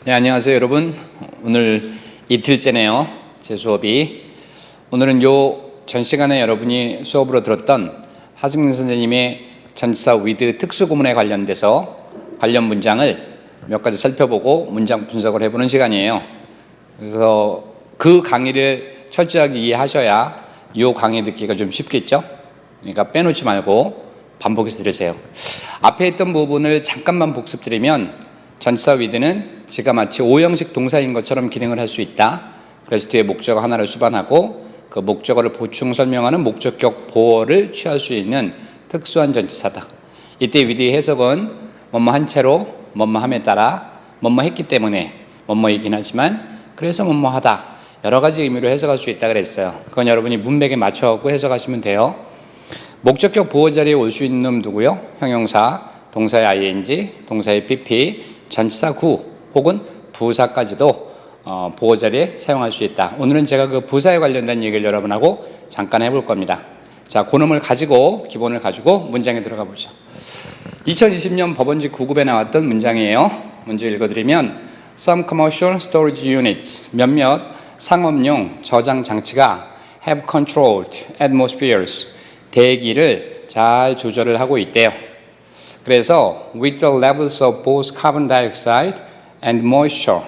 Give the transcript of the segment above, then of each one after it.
네, 안녕하세요 여러분. 오늘 이틀째네요, 제 수업이. 오늘은 전 시간에 여러분이 수업으로 들었던 하승민 선생님의 전치사 with 특수구문에 관련돼서 관련 문장을 몇 가지 살펴보고 문장 분석을 해보는 시간이에요. 그래서 그 강의를 철저하게 이해하셔야 이 강의 듣기가 좀 쉽겠죠. 그러니까 빼놓지 말고 반복해서 들으세요. 앞에 했던 부분을 잠깐만 복습드리면, 전치사 with는 지가 마치 오형식 동사인 것처럼 기능을 할 수 있다. 그래서 뒤에 목적어 하나를 수반하고 그 목적어를 보충 설명하는 목적격 보어를 취할 수 있는 특수한 전치사다. 이때 with의 해석은 뭐뭐 한 채로 뭐뭐 함에 따라 뭐뭐 했기 때문에 뭐뭐이긴 하지만 그래서 뭐뭐 하다, 여러 가지 의미로 해석할 수 있다 그랬어요. 그건 여러분이 문맥에 맞춰갖고 해석하시면 돼요. 목적격 보어 자리에 올 수 있는 놈 누구요? 형용사, 동사의 ing, 동사의 pp, 전치사 구 혹은 부사까지도 보어 자리에 사용할 수 있다. 오늘은 제가 그 부사에 관련된 얘기를 여러분하고 잠깐 해볼 겁니다. 자, 그놈을 가지고, 기본을 가지고 문장에 들어가 보죠. 2020년 법원지 9급에 나왔던 문장이에요. 먼저 읽어드리면, Some commercial storage units, 몇몇 상업용 저장 장치가 have controlled atmospheres, 대기를 잘 조절을 하고 있대요. 그래서 with the levels of both carbon dioxide and moisture,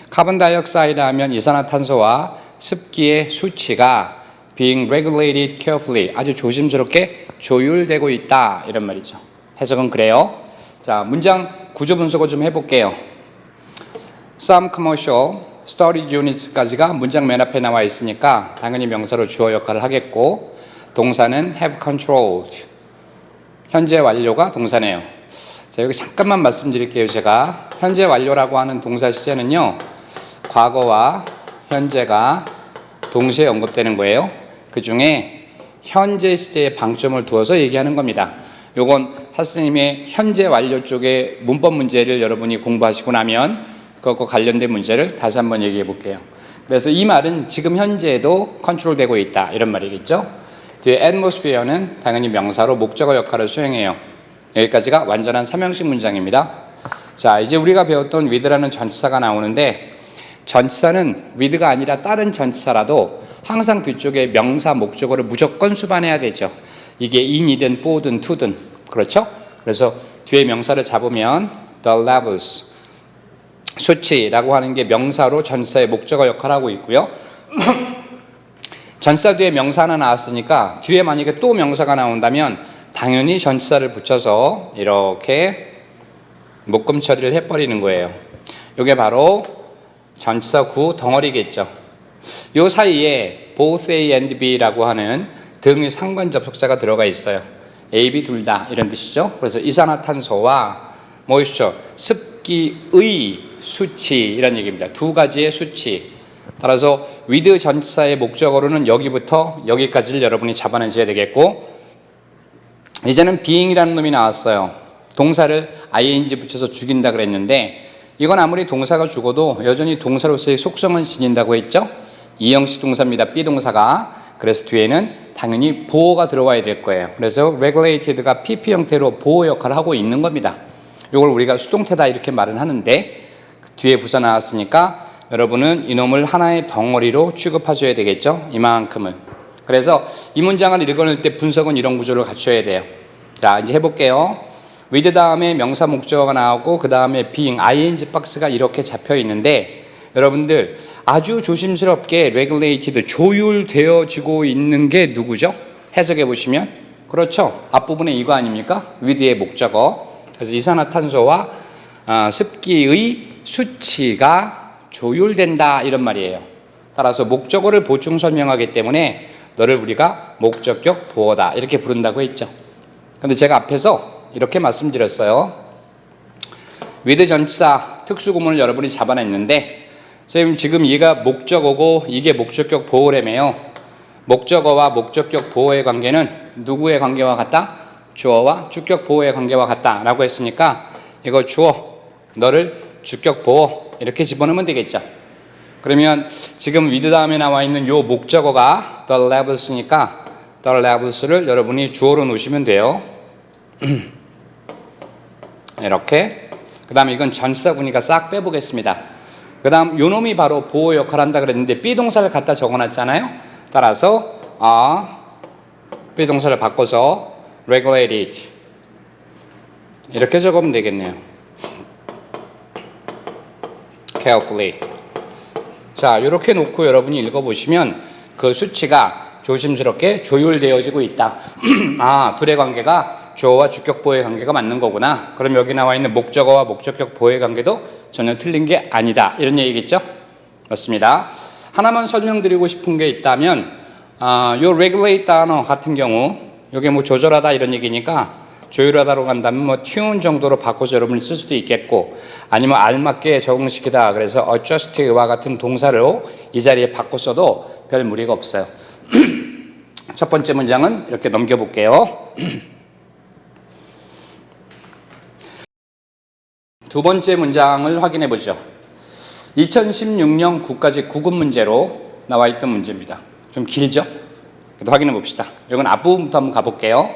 카본 다이옥사이드 하면 이산화탄소와 습기의 수치가 being regulated carefully, 아주 조심스럽게 조율되고 있다, 이런 말이죠. 해석은 그래요. 자, 문장 구조 분석을 좀 해볼게요. Some commercial storage units까지가 문장 맨 앞에 나와 있으니까 당연히 명사로 주어 역할을 하겠고, 동사는 have controlled, 현재 완료가 동사네요. 자, 여기 잠깐만 말씀드릴게요. 제가 현재 완료라고 하는 동사 시제는요, 과거와 현재가 동시에 언급되는 거예요. 그 중에 현재 시제에 방점을 두어서 얘기하는 겁니다. 요건 하스님의 현재 완료 쪽의 문법 문제를 여러분이 공부하시고 나면 그것과 관련된 문제를 다시 한번 얘기해 볼게요. 그래서 이 말은 지금 현재에도 컨트롤되고 있다, 이런 말이겠죠. 뒤에 atmosphere는 당연히 명사로 목적어 역할을 수행해요. 여기까지가 완전한 삼형식 문장입니다. 자, 이제 우리가 배웠던 with라는 전치사가 나오는데, 전치사는 with가 아니라 다른 전치사라도 항상 뒤쪽에 명사 목적어를 무조건 수반해야 되죠. 이게 in이든 for든 to든, 그렇죠? 그래서 뒤에 명사를 잡으면 the levels, 수치라고 하는 게 명사로 전치사의 목적어 역할을 하고 있고요. 전치사 뒤에 명사 하나 나왔으니까 뒤에 만약에 또 명사가 나온다면 당연히 전치사를 붙여서 이렇게 묶음 처리를 해버리는 거예요. 이게 바로 전치사 구 덩어리겠죠. 이 사이에 both A and B라고 하는 등의 상관 접속사가 들어가 있어요. A, B 둘 다, 이런 뜻이죠. 그래서 이산화탄소와 moisture, 습기의 수치, 이런 얘기입니다. 두 가지의 수치. 따라서 with 전치사의 목적어로는 여기부터 여기까지를 여러분이 잡아내셔야 되겠고, 이제는 being이라는 놈이 나왔어요. 동사를 ing 붙여서 죽인다 그랬는데, 이건 아무리 동사가 죽어도 여전히 동사로서의 속성은 지닌다고 했죠. 이형식 동사입니다, 비동사가. 그래서 뒤에는 당연히 보호가 들어와야 될 거예요. 그래서 regulated가 pp 형태로 보호 역할을 하고 있는 겁니다. 이걸 우리가 수동태다 이렇게 말은 하는데, 뒤에 부사 나왔으니까 여러분은 이놈을 하나의 덩어리로 취급하셔야 되겠죠, 이만큼을. 그래서 이 문장을 읽어낼 때 분석은 이런 구조를 갖춰야 돼요. 자, 이제 해볼게요. with 다음에 명사 목적어가 나오고 그 다음에 being, ing 박스가 이렇게 잡혀 있는데, 여러분들 아주 조심스럽게 regulated, 조율되어지고 있는 게 누구죠? 해석해 보시면, 그렇죠, 앞부분에 이거 아닙니까? with의 목적어. 그래서 이산화탄소와 습기의 수치가 조율된다, 이런 말이에요. 따라서 목적어를 보충 설명하기 때문에 너를 우리가 목적격 보어다 이렇게 부른다고 했죠. 근데 제가 앞에서 이렇게 말씀드렸어요. with 전치사 특수구문을 여러분이 잡아냈는데, 선생님 지금 얘가 목적어고 이게 목적격 보어라며요. 목적어와 목적격 보어의 관계는 누구의 관계와 같다? 주어와 주격 보어의 관계와 같다 라고 했으니까, 이거 주어, 너를 주격 보어 이렇게 집어넣으면 되겠죠. 그러면 지금 with 다음에 나와 있는 요 목적어가 the levels니까 the levels를 여러분이 주어로 놓으시면 돼요. 이렇게. 그 다음에 이건 전치사구니까 싹 빼보겠습니다. 그 다음 요 놈이 바로 보호 역할을 한다 그랬는데 비동사를 갖다 적어놨잖아요. 따라서 비동사를 바꿔서 regulated 이렇게 적으면 되겠네요. carefully. 자, 이렇게 놓고 여러분이 읽어보시면 그 수치가 조심스럽게 조율되어지고 있다. 아, 둘의 관계가 주어와 주격 보호의 관계가 맞는 거구나. 그럼 여기 나와 있는 목적어와 목적격 보호의 관계도 전혀 틀린 게 아니다. 이런 얘기겠죠? 맞습니다. 하나만 설명드리고 싶은 게 있다면 요 regulate 단어 같은 경우 이게 뭐 조절하다 이런 얘기니까 조율하다로 간다면 뭐 tune 정도로 바꿔서 여러분이 쓸 수도 있겠고 아니면 알맞게 적응시키다 그래서 adjust와 같은 동사로 이 자리에 바꿔 써도 별 무리가 없어요. 첫 번째 문장은 이렇게 넘겨볼게요. 두 번째 문장을 확인해 보죠. 2016년 국가직 9급 문제로 나와 있던 문제입니다. 좀 길죠? 그래도 확인해 봅시다. 이건 앞부분부터 한번 가볼게요.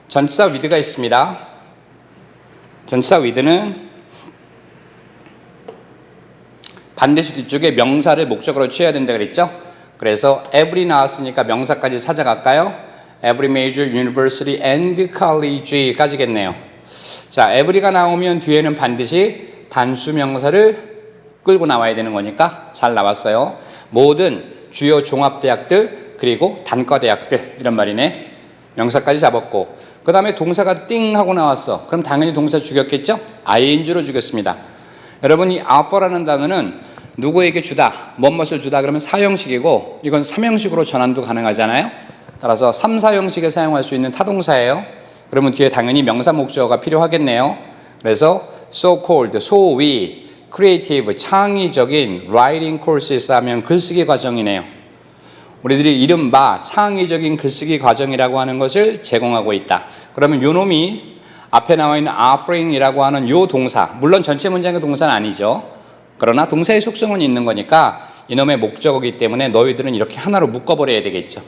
전치사 with가 있습니다. 전치사 with는 반드시 뒤쪽에 명사를 목적으로 취해야 된다 그랬죠? 그래서 every 나왔으니까 명사까지 찾아갈까요? Every major university and college까지겠네요. 자, every가 나오면 뒤에는 반드시 단수 명사를 끌고 나와야 되는 거니까 잘 나왔어요. 모든 주요 종합대학들 그리고 단과대학들 이런 말이네. 명사까지 잡았고 그 다음에 동사가 띵 하고 나왔어. 그럼 당연히 동사 죽였겠죠? ing로 죽였습니다. 여러분 이 offer라는 단어는 누구에게 주다, 무엇을 주다 그러면 사형식이고 이건 삼형식으로 전환도 가능하잖아요. 따라서 3, 4형식에 사용할 수 있는 타동사예요. 그러면 뒤에 당연히 명사 목적어가 필요하겠네요. 그래서 so-called, 소위, creative, 창의적인 writing courses 하면 글쓰기 과정이네요. 우리들이 이른바 창의적인 글쓰기 과정이라고 하는 것을 제공하고 있다. 그러면 요 놈이 앞에 나와 있는 offering이라고 하는 요 동사, 물론 전체 문장의 동사는 아니죠. 그러나 동사의 속성은 있는 거니까 이놈의 목적어이기 때문에 너희들은 이렇게 하나로 묶어버려야 되겠죠.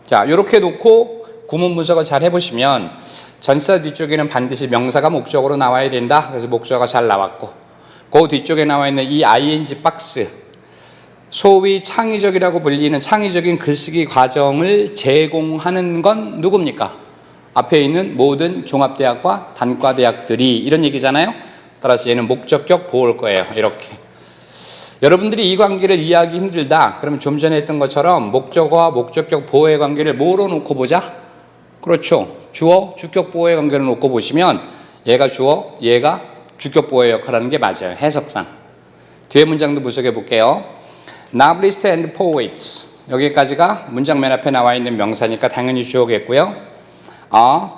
자, 이렇게 놓고 구문 분석을 잘 해보시면 전치사 뒤쪽에는 반드시 명사가 목적어로 나와야 된다. 그래서 목적어가 잘 나왔고 그 뒤쪽에 나와 있는 이 ing 박스 소위 창의적이라고 불리는 창의적인 글쓰기 과정을 제공하는 건 누굽니까? 앞에 있는 모든 종합대학과 단과대학들이 이런 얘기잖아요. 따라서 얘는 목적격 보호일 거예요. 이렇게. 여러분들이 이 관계를 이해하기 힘들다. 그러면 좀 전에 했던 것처럼 목적어와 목적격 보호의 관계를 뭐로 놓고 보자? 그렇죠. 주어, 주격 보호의 관계를 놓고 보시면 얘가 주어, 얘가 주격 보호의 역할을 하는 게 맞아요. 해석상. 뒤에 문장도 분석해 볼게요. Novelists and poets. 여기까지가 문장 맨 앞에 나와 있는 명사니까 당연히 주어겠고요.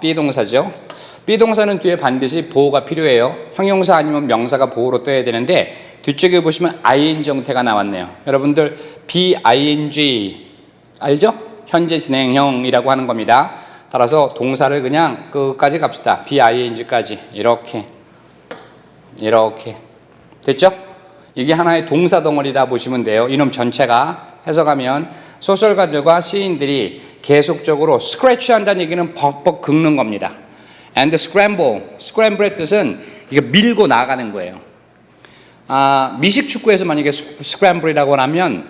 비동사죠. 비동사는 뒤에 반드시 보호가 필요해요. 형용사 아니면 명사가 보호로 떠야 되는데 뒤쪽에 보시면 ing 형태가 나왔네요. 여러분들 BING 알죠? 현재 진행형이라고 하는 겁니다. 따라서 동사를 그냥 끝까지 갑시다. BING까지 이렇게 됐죠? 이게 하나의 동사 덩어리다 보시면 돼요. 이놈 전체가 해석하면 소설가들과 시인들이 계속적으로 스크래치 한다는 얘기는 벅벅 긁는 겁니다. And scramble의 뜻은 이게 밀고 나가는 거예요. 미식 축구에서 만약에 스크램블이라고 하면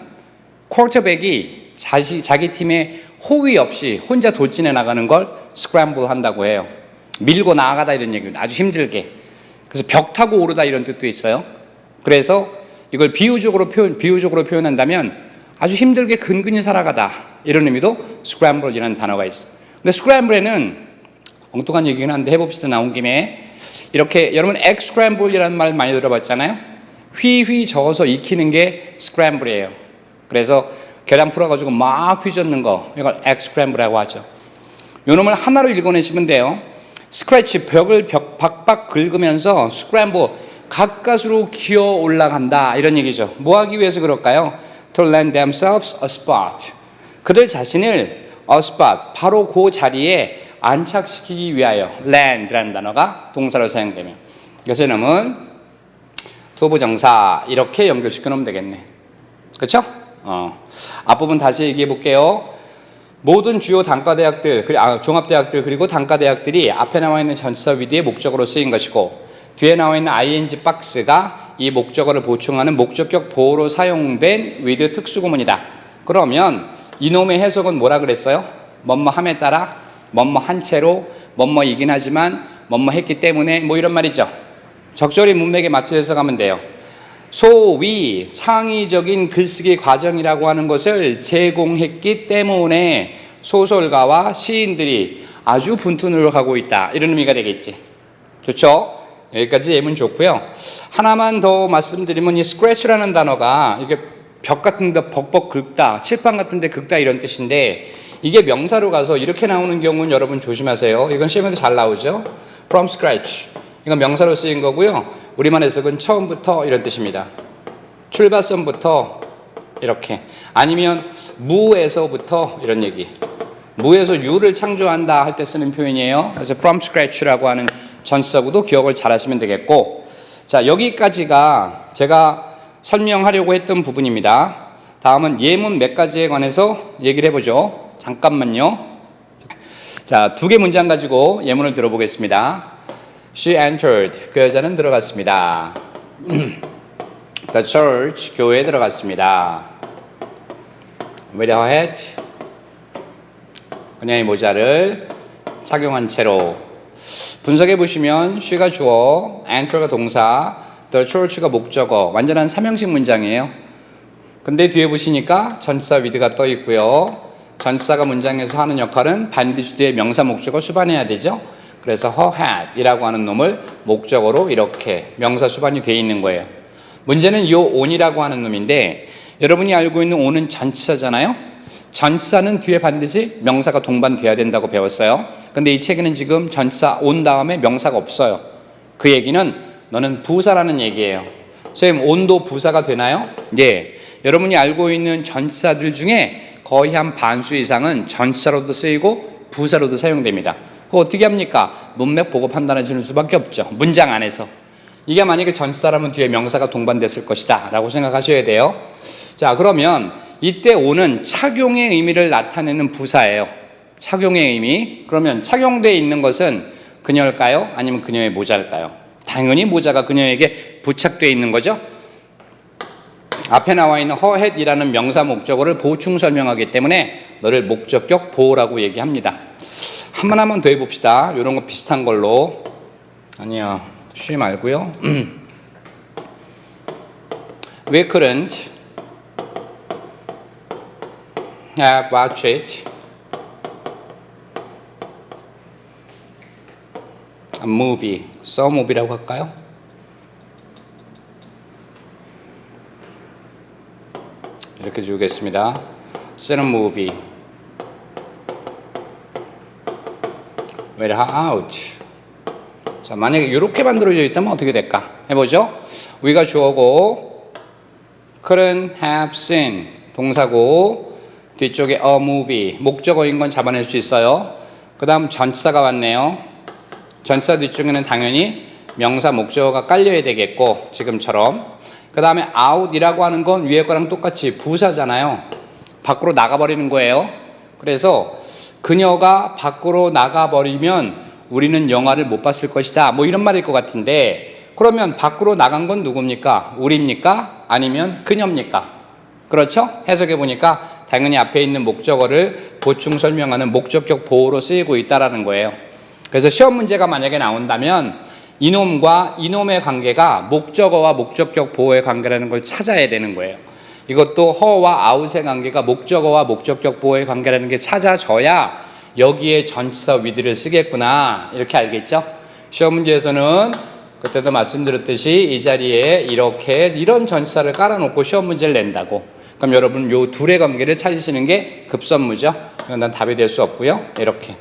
쿼터백이 자기 팀의 호위 없이 혼자 돌진해 나가는 걸 스크램블 한다고 해요. 밀고 나가다 이런 얘기입니다. 아주 힘들게. 그래서 벽 타고 오르다 이런 뜻도 있어요. 그래서 이걸 비유적으로 표현한다면 아주 힘들게 근근히 살아가다 이런 의미도 scramble이라는 단어가 있어요. 근데 scramble에는 엉뚱한 얘기긴 한데 해봅시다. 나온 김에 이렇게 여러분 egg scramble이라는 말 많이 들어봤잖아요. 휘휘 저어서 익히는 게 scramble이에요. 그래서 계란 풀어가지고 막 휘젓는 거 이걸 egg scramble이라고 하죠. 요 놈을 하나로 읽어내시면 돼요. scratch 벽을 박박 긁으면서 scramble 가까스로 기어 올라간다 이런 얘기죠. 뭐 하기 위해서 그럴까요? To land themselves a spot. 그들 자신을 a spot 바로 그 자리에 안착시키기 위하여 land라는 단어가 동사로 사용되면 그래서 이놈은 투부정사 이렇게 연결시켜 놓으면 되겠네. 그렇죠? 앞부분 다시 얘기해 볼게요. 모든 주요 단과대학들, 종합대학들 그리고 단과대학들이 앞에 나와 있는 전치사 with의 목적으로 쓰인 것이고 뒤에 나와 있는 ing 박스가 이 목적어를 보충하는 목적격 보호로 사용된 with 특수구문이다. 그러면 이놈의 해석은 뭐라 그랬어요? 뭐뭐함에 따라 뭐뭐한 채로 뭐뭐이긴 하지만 뭐뭐 했기 때문에 뭐 이런 말이죠. 적절히 문맥에 맞춰 해석하면 돼요. 소위 창의적인 글쓰기 과정이라고 하는 것을 제공했기 때문에 소설가와 시인들이 아주 분투를 하고 있다. 이런 의미가 되겠지. 좋죠? 여기까지 예문 좋고요. 하나만 더 말씀드리면 이 scratch라는 단어가 이게 벽 같은 데 벅벅 긁다, 칠판 같은 데 긁다 이런 뜻인데 이게 명사로 가서 이렇게 나오는 경우는 여러분 조심하세요. 이건 시험에도 잘 나오죠. From scratch. 이건 명사로 쓰인 거고요. 우리말 해석은 처음부터 이런 뜻입니다. 출발선부터 이렇게. 아니면 무에서부터 이런 얘기. 무에서 유를 창조한다 할 때 쓰는 표현이에요. 그래서 from scratch라고 하는 전치사구도 기억을 잘 하시면 되겠고. 자, 여기까지가 제가 설명하려고 했던 부분입니다. 다음은 예문 몇 가지에 관해서 얘기를 해보죠. 잠깐만요. 자, 2개 문장 가지고 예문을 들어보겠습니다. She entered. 그 여자는 들어갔습니다. The church. 교회에 들어갔습니다. With her hat. 그녀의 모자를 착용한 채로. 분석해 보시면 she가 주어, enter가 동사, the church가 목적어. 완전한 삼형식 문장이에요. 근데 뒤에 보시니까 전치사 with가 떠 있고요. 전치사가 문장에서 하는 역할은 반드시 뒤에 명사 목적어 수반해야 되죠. 그래서 her hat이라고 하는 놈을 목적어로 이렇게 명사 수반이 되어 있는 거예요. 문제는 이 on이라고 하는 놈인데 여러분이 알고 있는 on은 전치사잖아요. 전치사는 뒤에 반드시 명사가 동반돼야 된다고 배웠어요. 근데 이 책에는 지금 전치사 on 다음에 명사가 없어요. 그 얘기는 너는 부사라는 얘기예요. 선생님, on도 부사가 되나요? 네. 여러분이 알고 있는 전치사들 중에 거의 한 반수 이상은 전치사로도 쓰이고 부사로도 사용됩니다. 그거 어떻게 합니까? 문맥 보고 판단하시는 수밖에 없죠. 문장 안에서. 이게 만약에 전치사라면 뒤에 명사가 동반됐을 것이다 라고 생각하셔야 돼요. 자, 그러면 이때 on은 착용의 의미를 나타내는 부사예요. 착용의 의미. 그러면 착용되어 있는 것은 그녀일까요? 아니면 그녀의 모자일까요? 당연히 모자가 그녀에게 부착되어 있는 거죠. 앞에 나와 있는 her hat이라는 명사 목적어를 보충 설명하기 때문에 너를 목적격 보호라고 얘기합니다. 한번 더 해봅시다. 이런 거 비슷한 걸로. 아니요, 쉬지 말고요. We couldn't have watched it a movie. So movie라고 할까요? 이렇게 주겠습니다. See a movie with her out. 자, 만약에 이렇게 만들어져 있다면 어떻게 될까? 해보죠. we가 주어고 couldn't have seen 동사고 뒤쪽에 a movie 목적어인 건 잡아낼 수 있어요. 그 다음 전치사가 왔네요. 전치사 뒤쪽에는 당연히 명사 목적어가 깔려야 되겠고 지금처럼. 그 다음에 out이라고 하는 건 위에 거랑 똑같이 부사잖아요. 밖으로 나가버리는 거예요. 그래서 그녀가 밖으로 나가버리면 우리는 영화를 못 봤을 것이다. 뭐 이런 말일 것 같은데 그러면 밖으로 나간 건 누굽니까? 우리입니까? 아니면 그녀입니까? 그렇죠? 해석해 보니까 당연히 앞에 있는 목적어를 보충 설명하는 목적격 보호로 쓰이고 있다라는 거예요. 그래서 시험 문제가 만약에 나온다면 이놈과 이놈의 관계가 목적어와 목적격 보호의 관계라는 걸 찾아야 되는 거예요. 이것도 her와 out의 관계가 목적어와 목적격 보호의 관계라는 게 찾아져야 여기에 전치사 with를 쓰겠구나 이렇게 알겠죠? 시험 문제에서는 그때도 말씀드렸듯이 이 자리에 이렇게 이런 전치사를 깔아놓고 시험 문제를 낸다고. 그럼 여러분 요 둘의 관계를 찾으시는 게 급선무죠. 이건 난 답이 될 수 없고요. 이렇게.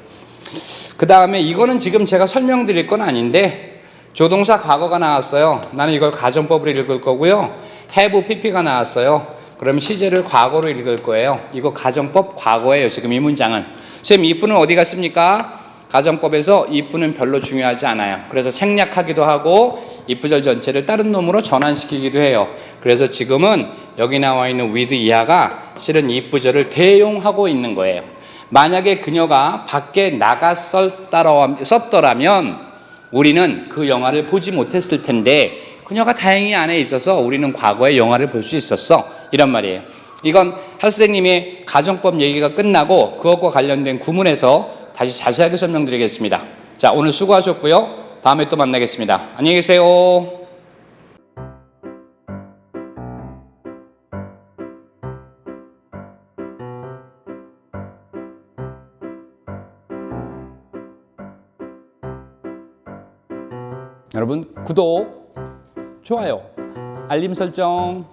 그 다음에 이거는 지금 제가 설명드릴 건 아닌데 조동사 과거가 나왔어요. 나는 이걸 가정법으로 읽을 거고요. have pp가 나왔어요. 그러면 시제를 과거로 읽을 거예요. 이거 가정법 과거예요. 지금 이 문장은. 선생님 if는 어디 갔습니까? 가정법에서 if는 별로 중요하지 않아요. 그래서 생략하기도 하고 if절 전체를 다른 놈으로 전환시키기도 해요. 그래서 지금은 여기 나와 있는 with 이하가 실은 if절을 대용하고 있는 거예요. 만약에 그녀가 밖에 나갔었더라면 우리는 그 영화를 보지 못했을 텐데 그녀가 다행히 안에 있어서 우리는 과거의 영화를 볼 수 있었어. 이런 말이에요. 이건 할 선생님의 가정법 얘기가 끝나고 그것과 관련된 구문에서 다시 자세하게 설명드리겠습니다. 자, 오늘 수고하셨고요. 다음에 또 만나겠습니다. 안녕히 계세요. 여러분, 구독, 좋아요, 알림 설정